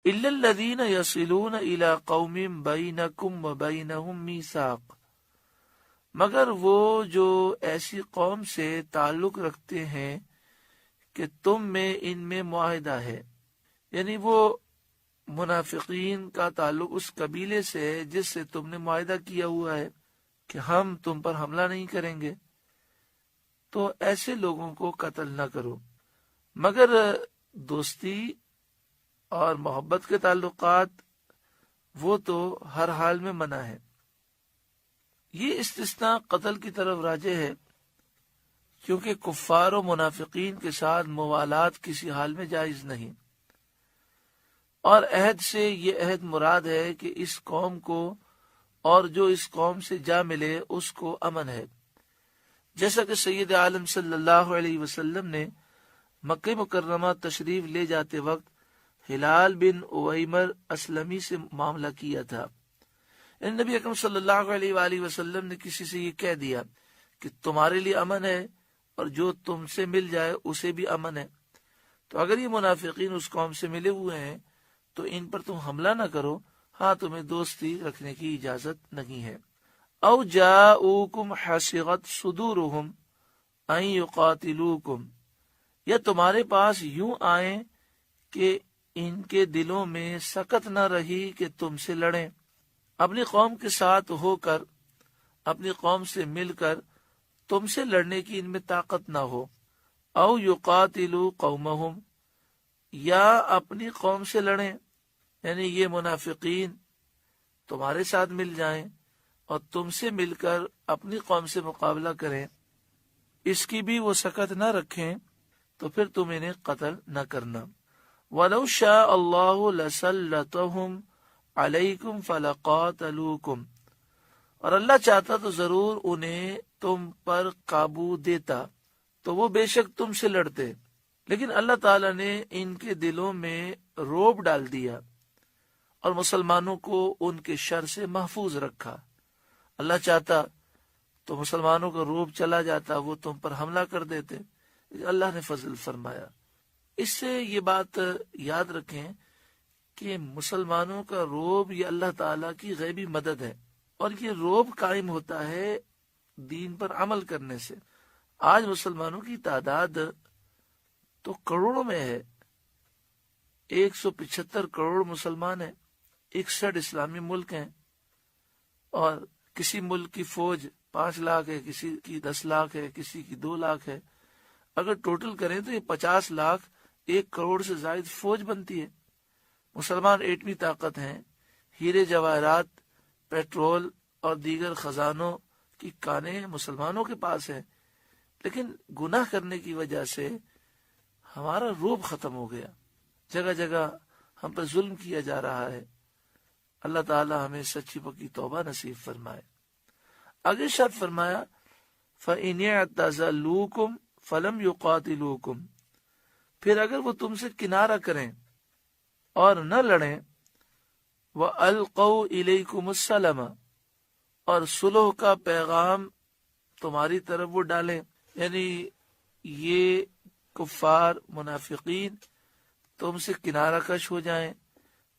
إلا الذين يصلون إلى قوم بينكم وبينهم ميثاق، مگر وہ جو ایسی قوم سے تعلق رکھتے ہیں کہ تم میں ان میں معاہدہ ہے، یعنی وہ منافقین کا تعلق اس قبیلے سے ہے جس سے تم نے معاہدہ کیا ہوا ہے کہ ہم تم پر حملہ نہیں کریں گے، تو ایسے لوگوں کو قتل نہ کرو، مگر دوستی اور محبت کے تعلقات وہ تو ہر حال میں منع ہے۔ یہ استثناء قتل کی طرف راجع ہے، کیونکہ کفار و منافقین کے ساتھ موالات کسی حال میں جائز نہیں، اور عہد سے یہ عہد مراد ہے کہ اس قوم کو اور جو اس قوم سے جا ملے اس کو امن ہے، جیسا کہ سید عالم صلی اللہ علیہ وسلم نے مکہ مکرمہ تشریف لے جاتے وقت ہلال بن اویمر اسلمی سے معاملہ کیا تھا۔ نبی اکرم صلی اللہ علیہ وآلہ وسلم نے کسی سے یہ کہہ دیا کہ تمہارے لیے امن ہے اور جو تم سے مل جائے اسے بھی امن ہے، تو اگر یہ منافقین اس قوم سے ملے ہوئے ہیں تو ان پر تم حملہ نہ کرو، ہاں تمہیں دوستی رکھنے کی اجازت نہیں ہے۔ او جاؤکم حسغت صدورہم ان یقاتلوکم، یا تمہارے پاس یوں آئیں کہ ان کے دلوں میں سکت نہ رہی کہ تم سے لڑیں، اپنی قوم کے ساتھ ہو کر، اپنی قوم سے مل کر تم سے لڑنے کی ان میں طاقت نہ ہو۔ او یقاتلوا قومہم، یا اپنی قوم سے لڑیں، یعنی یہ منافقین تمہارے ساتھ مل جائیں اور تم سے مل کر اپنی قوم سے مقابلہ کریں، اس کی بھی وہ سکت نہ رکھیں، تو پھر تم انہیں قتل نہ کرنا۔ وَلَوْ شَاءَ اللَّهُ لَسَلَّطَهُمْ عَلَيْكُمْ فَلَقَاتَلُوكُمْ، اور اللہ چاہتا تو ضرور انہیں تم پر قابو دیتا تو وہ بے شک تم سے لڑتے، لیکن اللہ تعالیٰ نے ان کے دلوں میں رعب ڈال دیا اور مسلمانوں کو ان کے شر سے محفوظ رکھا۔ اللہ چاہتا تو مسلمانوں کا رعب چلا جاتا، وہ تم پر حملہ کر دیتے، اللہ نے فضل فرمایا۔ اس سے یہ بات یاد رکھیں کہ مسلمانوں کا رعب یہ اللہ تعالیٰ کی غیبی مدد ہے، اور یہ رعب قائم ہوتا ہے دین پر عمل کرنے سے۔ آج مسلمانوں کی تعداد تو کروڑوں میں ہے، 175 کروڑ مسلمان ہیں، 61 اسلامی ملک ہیں، اور کسی ملک کی فوج 5 لاکھ ہے، کسی کی 10 لاکھ ہے، کسی کی 2 لاکھ ہے۔ اگر ٹوٹل کریں تو یہ 50 لاکھ 1 کروڑ سے زائد فوج بنتی ہے۔ مسلمان ایٹمی طاقت ہیں، ہیرے جواہرات، پیٹرول اور دیگر خزانوں کی کانیں مسلمانوں کے پاس ہیں، لیکن گناہ کرنے کی وجہ سے ہمارا رعب ختم ہو گیا، جگہ جگہ ہم پر ظلم کیا جا رہا ہے۔ اللہ تعالی ہمیں سچی پکی توبہ نصیب فرمائے۔ آگے ارشاد فرمایا فَإِنِ اعْتَزَلُوكُمْ فَلَمْ يُقَاتِلُوكُمْ، پھر اگر وہ تم سے کنارہ کریں اور نہ لڑیں، وَأَلْقَوْا إِلَيْكُمُ السَّلَمَ، اور صلح کا پیغام تمہاری طرف وہ ڈالیں، یعنی یہ کفار منافقین تم سے کنارہ کش ہو جائیں،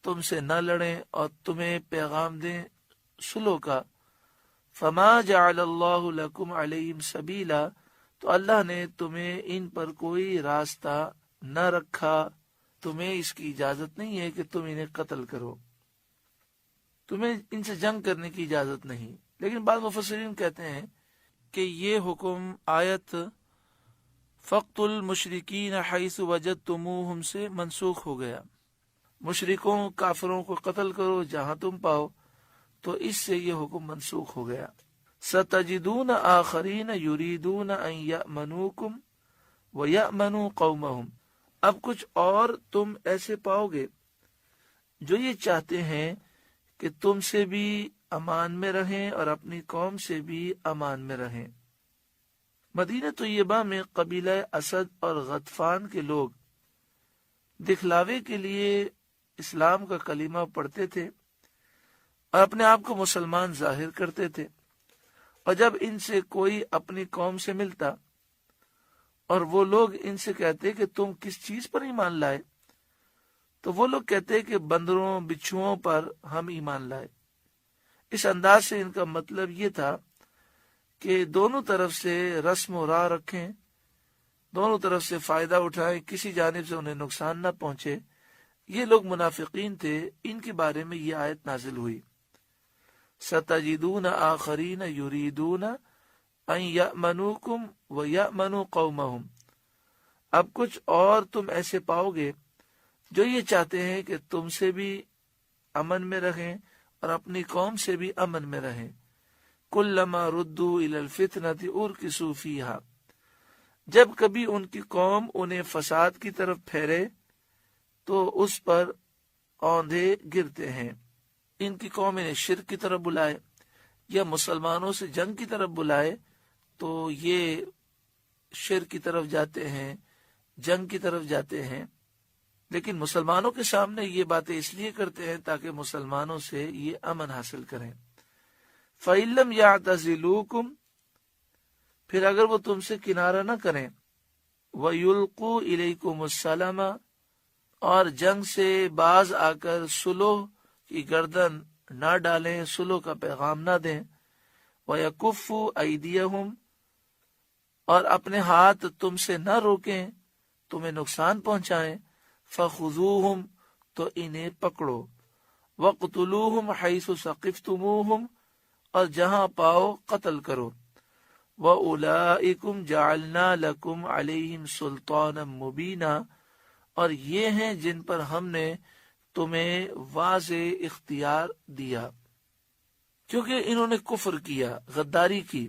تم سے نہ لڑیں اور تمہیں پیغام دیں صلح کا، فما جعل اللہ لکم علیہم سبیلا، تو اللہ نے تمہیں ان پر کوئی راستہ نہ رکھا، تمہیں اس کی اجازت نہیں ہے کہ تم انہیں قتل کرو، تمہیں ان سے جنگ کرنے کی اجازت نہیں۔ لیکن بعض مفسرین کہتے ہیں کہ یہ حکم آیت فَقْتُلُوا الْمُشْرِكِينَ حَيْثُ وَجَدْتُمُوهُم سے منسوخ ہو گیا، مشرکوں کافروں کو قتل کرو جہاں تم پاؤ، تو اس سے یہ حکم منسوخ ہو گیا۔ سَتَجِدُونَ آخَرِينَ يُرِيدُونَ أَن يَأْمَنُوكُمْ وَيَأْمَنُوا قَوْمَهُمْ، اب کچھ اور تم ایسے پاؤ گے جو یہ چاہتے ہیں کہ تم سے بھی امان میں رہیں اور اپنی قوم سے بھی امان میں رہیں۔ مدینہ طیبہ میں قبیلہ اسد اور غطفان کے لوگ دکھلاوے کے لیے اسلام کا کلمہ پڑھتے تھے اور اپنے آپ کو مسلمان ظاہر کرتے تھے، اور جب ان سے کوئی اپنی قوم سے ملتا اور وہ لوگ ان سے کہتے کہ تم کس چیز پر ایمان لائے، تو وہ لوگ کہتے ہیں کہ بندروں بچھوؤں پر ہم ایمان لائے۔ اس انداز سے ان کا مطلب یہ تھا کہ دونوں طرف سے رسم و راہ رکھیں، دونوں طرف سے فائدہ اٹھائیں، کسی جانب سے انہیں نقصان نہ پہنچے۔ یہ لوگ منافقین تھے، ان کے بارے میں یہ آیت نازل ہوئی۔ سَتَجِدُونَ آخَرِينَ يُرِيدُونَ أَن يَأْمَنُوكُمْ وَيَأْمَنُوا قَوْمَهُمْ۔ اب کچھ اور تم ایسے پاؤ گے جو یہ چاہتے ہیں کہ تم سے بھی امن میں رہیں اور اپنی قوم سے بھی امن میں رہیں۔ كُلَّمَا رُدُّوا إِلَى الْفِتْنَةِ أُرْكِسُوا فِيهَا، جب کبھی ان کی قوم انہیں فساد کی طرف پھیرے تو اس پر اوندھے گرتے ہیں۔ ان کی قوم انہیں شرک کی طرف بلائے یا مسلمانوں سے جنگ کی طرف بلائے تو یہ شرک کی طرف جاتے ہیں، جنگ کی طرف جاتے ہیں، لیکن مسلمانوں کے سامنے یہ باتیں اس لیے کرتے ہیں تاکہ مسلمانوں سے یہ امن حاصل کریں۔ فَإِلَّمْ يَعْتَزِلُوكُمْ، پھر اگر وہ تم سے کنارہ نہ کریں، وَيُلْقُوا إِلَيْكُمُ السَّلَمَ، اور جنگ سے باز آ کر صلح کی گردن نہ ڈالیں، صلح کا پیغام نہ دیں، وَيَكُفُّوا أَيْدِيَهُمْ، اور اپنے ہاتھ تم سے نہ روکیں، تمہیں نقصان پہنچائیں، فَخُذُوهُمْ، تو انہیں پکڑو، وَاقْتُلُوهُمْ حَيْثُ ثَقِفْتُمُوهُمْ، اور جہاں پاؤ قتل کرو، وَأُولَئِكُمْ جَعَلْنَا لَكُمْ عَلَيْهِمْ سُلْطَانًا مُبِينًا، اور یہ ہیں جن پر ہم نے تمہیں واضح اختیار دیا، کیونکہ انہوں نے کفر کیا، غداری کی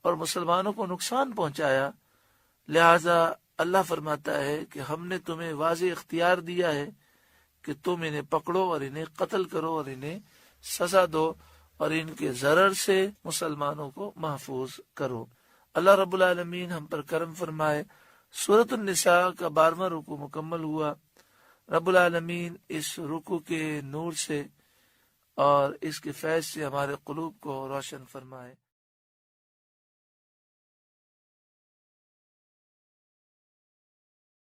اور مسلمانوں کو نقصان پہنچایا، لہذا اللہ فرماتا ہے کہ ہم نے تمہیں واضح اختیار دیا ہے کہ تم انہیں پکڑو اور انہیں قتل کرو اور انہیں سزا دو اور ان کے ضرر سے مسلمانوں کو محفوظ کرو۔ اللہ رب العالمین ہم پر کرم فرمائے۔ سورۃ النساء کا 12واں رکوع مکمل ہوا۔ رب العالمین اس رکوع کے نور سے اور اس کے فیض سے ہمارے قلوب کو روشن فرمائے۔